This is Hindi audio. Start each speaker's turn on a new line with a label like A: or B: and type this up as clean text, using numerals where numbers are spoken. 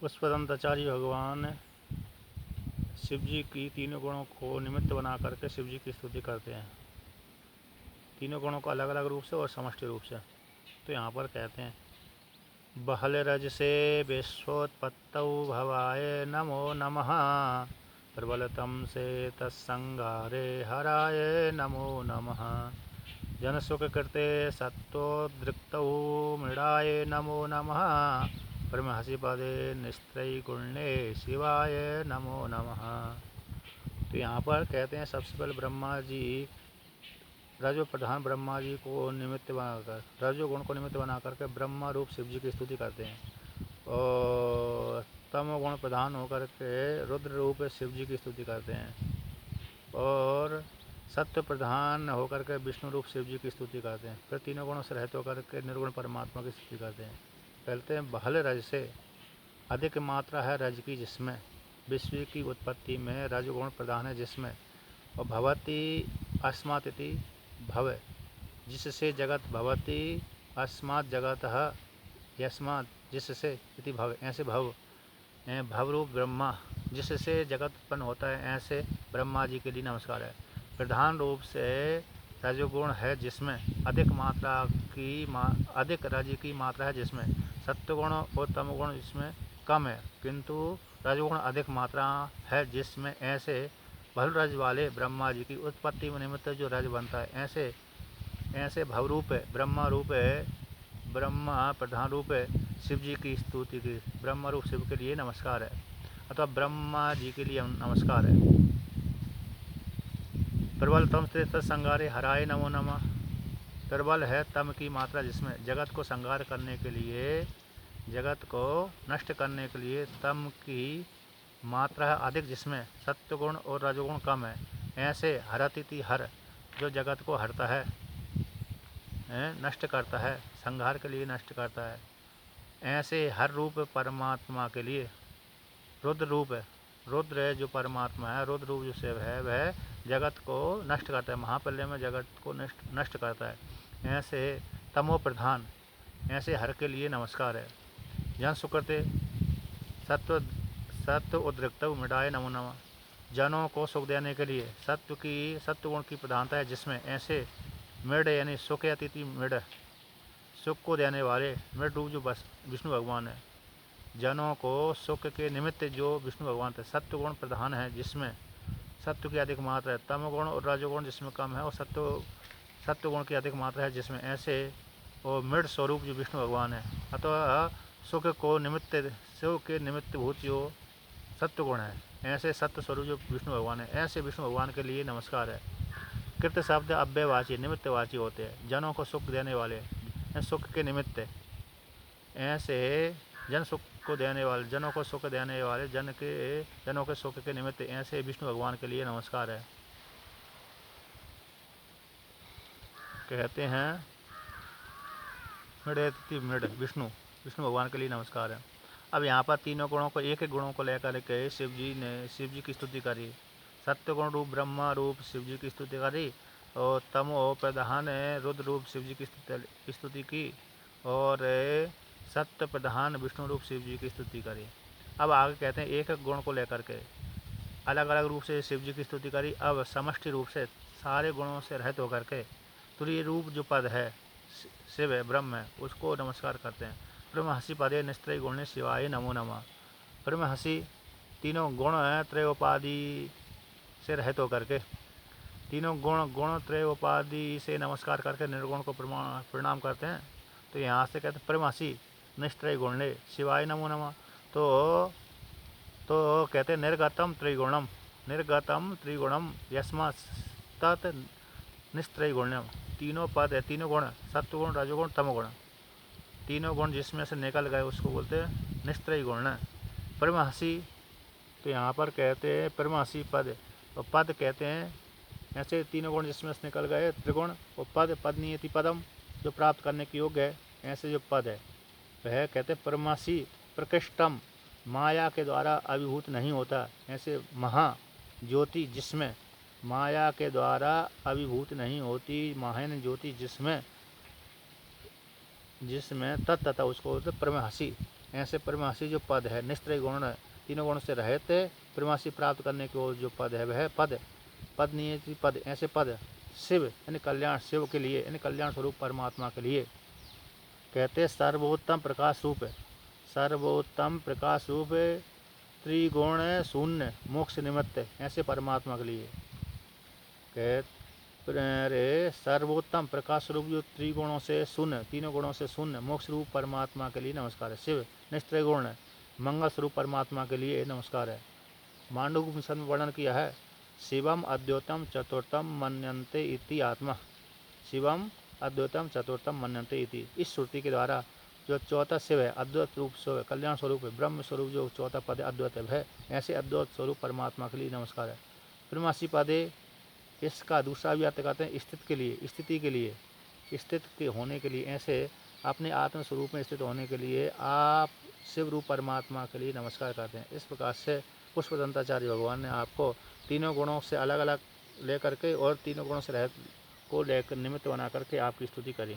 A: पुष्पदंताचार्य भगवान शिव जी की तीनों गुणों को निमित्त बना करके शिव जी की स्तुति करते हैं, तीनों गुणों को अलग अलग रूप से और समष्टि रूप से। तो यहाँ पर कहते हैं बहल रज से विश्वोत्पत्तौ भवाय नमो नमः, प्रबलतम से तत्संगारे हराय नमो नमः, जन सुख कृते सत्वोद्रिक्तौ मृडाय नमो नमः, परमहसिपदे निस्त्रैगुण्ये शिवाय नमो नमः। तो यहाँ पर कहते हैं सबसे पहले ब्रह्मा जी रजो प्रधान ब्रह्मा जी को निमित्त बनाकर, रजोगुण को निमित्त बना करके ब्रह्मा रूप शिव जी की स्तुति करते हैं, और तमोगुण प्रधान होकर के रुद्र रूप शिव जी की स्तुति करते हैं, और सत्य प्रधान होकर के विष्णु रूप शिव जी की स्तुति करते हैं। फिर तीनों गुणों से रहित होकर के निर्गुण परमात्मा की स्तुति करते हैं। कहते हैं बहल रज से, अधिक मात्रा है रज की जिसमें, विश्व की उत्पत्ति में रजगुण प्रधान है जिसमें, और भवती अस्मात् इति भव, जिससे जगत, भवती अस्मात् जगतः, यस्मात् जिससे, इति भव ऐसे भव, भवरूप ब्रह्मा जिससे जगत उत्पन्न होता है, ऐसे ब्रह्मा जी के लिए नमस्कार है। प्रधान रूप से रजोगुण है जिसमें, अधिक मात्रा की अधिक रज की मात्रा है जिसमें, सत्वगुण और तमगुण जिसमें कम है, किंतु रजोगुण अधिक मात्रा है जिसमें, ऐसे भल रज वाले ब्रह्मा जी की उत्पत्ति में निमित्त जो रज बनता है, ऐसे भवरूप है, ब्रह्मा रूप है, ब्रह्मा प्रधान रूप है शिव जी की स्तुति की, ब्रह्मा रूप शिव के लिए नमस्कार है, अथवा ब्रह्मा जी के लिए नमस्कार है। प्रबल तम से संगारे हराय नमो नमः, प्रबल है तम की मात्रा जिसमें, जगत को संगार करने के लिए, जगत को नष्ट करने के लिए तम की मात्रा है अधिक जिसमें, सत्वगुण और रजोगुण कम है, ऐसे हरतिथि हर, जो जगत को हरता है, नष्ट करता है, संहार के लिए नष्ट करता है, ऐसे हर रूप परमात्मा के लिए रुद्र रूप है, रुद्र है जो परमात्मा है, रुद्र रूप जो शिव है वह जगत को नष्ट करता है, महाप्रलय में जगत को नष्ट करता है, ऐसे तमो प्रधान, ऐसे हर के लिए नमस्कार है। जन सुकृते सत्व उद्रिक्त मृडाय नमो नमः, जनों को सुख देने के लिए सत्वगुण की प्रधानता है जिसमें, ऐसे मृड यानी सुख अतिथि मृड, सुख को देने वाले मृड रूप जो विष्णु भगवान है, जनों को सुख के निमित्त जो विष्णु भगवान थे, सत्वगुण प्रधान है जिसमें, सत्व की अधिक मात्रा है, तमगुण और रजोगुण जिसमें कम है, और सत्वगुण की अधिक मात्रा है जिसमें, ऐसे वो मृड स्वरूप जो विष्णु भगवान है, अतः सुख के निमित्त भूत जो सत्वगुण है, ऐसे सत्य स्वरूप जो विष्णु भगवान है, ऐसे विष्णु भगवान के लिए नमस्कार है। कृत शब्द अव्ययवाची निमित्तवाची होते हैं, जनों को सुख देने वाले, सुख के निमित्त, ऐसे जन सुख को देने वाले, जनों को सुख देने वाले, जनों के सुख के निमित्त, ऐसे विष्णु भगवान के लिए नमस्कार है। कहते हैं मृड विष्णु भगवान के लिए नमस्कार है। अब यहाँ पर तीनों गुणों को, एक एक गुणों को लेकर के शिव जी की स्तुति करी, सत्य गुण रूप ब्रह्मा रूप शिव जी की स्तुति करी, और तमो प्रधान रुद्र रूप शिव जी की स्तुति की, और सत्य प्रधान विष्णु रूप शिव जी की स्तुति करी। अब आगे कहते हैं एक एक गुण को लेकर के अलग अलग रूप से शिव जी की स्तुति करी। अब समष्टि रूप से सारे गुणों से रहित होकर के तुरीय रूप जो पद है, शिव है, ब्रह्म है, उसको नमस्कार करते हैं। ब्रह्महसी पदे निस्त्रय गुण शिवाय नमो नमः। ब्रह्महसी तीनों गुण है त्रयोपाधि से रहित होकर के, तीनों गुण त्रयोपाधि से नमस्कार करके निर्गुण को प्रणाम करते हैं। तो यहाँ से कहते हैं ब्रह्महसी निस्त्रय गुण शिवाय नमो नमः। तो कहते हैं निर्गतम त्रिगुणम यस्मात् निस्त्रय गुण्यम। तीनों पद है, तीनों गुण, सत्वगुण रजोगुण तमोगुण, तीनों गुण जिसमें से निकल गए उसको बोलते हैं निस्त्रय गुण। परमहसी, तो यहाँ पर कहते हैं परमहसी पद, और पद कहते हैं ऐसे तीनों गुण जिसमें से निकल गए, त्रिगुण, और पद नियति पदम, जो प्राप्त करने के योग्य है, ऐसे जो पद है वह कहते हैं परमहसी प्रकृष्टम, माया के द्वारा अभिभूत नहीं होता, ऐसे महा ज्योति जिसमें माया के द्वारा अभिभूत नहीं होती, महान ज्योति जिसमें तत्तता उसको बोलते परमहसी। ऐसे परिमासी जो पद है, निस्त्रय गुण तीनों गुणों से रहित परिमासी प्राप्त करने की ओर जो पद है वह पद नियति पद, ऐसे पद शिव यानी कल्याण, शिव के लिए यानी कल्याण स्वरूप परमात्मा के लिए कहते सर्वोत्तम प्रकाश रूप, सर्वोत्तम प्रकाश रूप त्रिगुण शून्य मोक्ष निमित्त ऐसे परमात्मा के लिए रे सर्वोत्तम प्रकाश स्वरूप जो त्रिगुणों से शून्य, तीनों गुणों से शून्य मोक्ष रूप परमात्मा के लिए नमस्कार है। शिव निस्त्रय गुण मंगल स्वरूप परमात्मा के लिए नमस्कार है। मांडव्य उपनिषद में वर्णन किया है, शिवम अद्वैतम चतुर्थम मन्यन्ते इति आत्मा, शिवम अद्वैतम चतुर्थम मन्यन्ते इति। इस श्रुति के द्वारा जो चौथा शिव है, अद्वैत रूप से कल्याण स्वरूप है, ब्रह्म स्वरूप जो चौथा पद है अद्वैत है, ऐसे अद्वैत स्वरूप परमात्मा के लिए नमस्कार है। परिमासी पदे इसका दूसरा भी अर्थ कहते हैं स्थित के लिए, स्थिति के लिए, स्थित के होने के लिए, ऐसे अपने आत्म स्वरूप में स्थित होने के लिए आप शिव रूप परमात्मा के लिए नमस्कार करते हैं। इस प्रकार से पुष्पदंताचार्य भगवान ने आपको तीनों गुणों से अलग अलग लेकर के और तीनों गुणों से रहित को लेकर निमित्त बना करके आपकी स्तुति करी।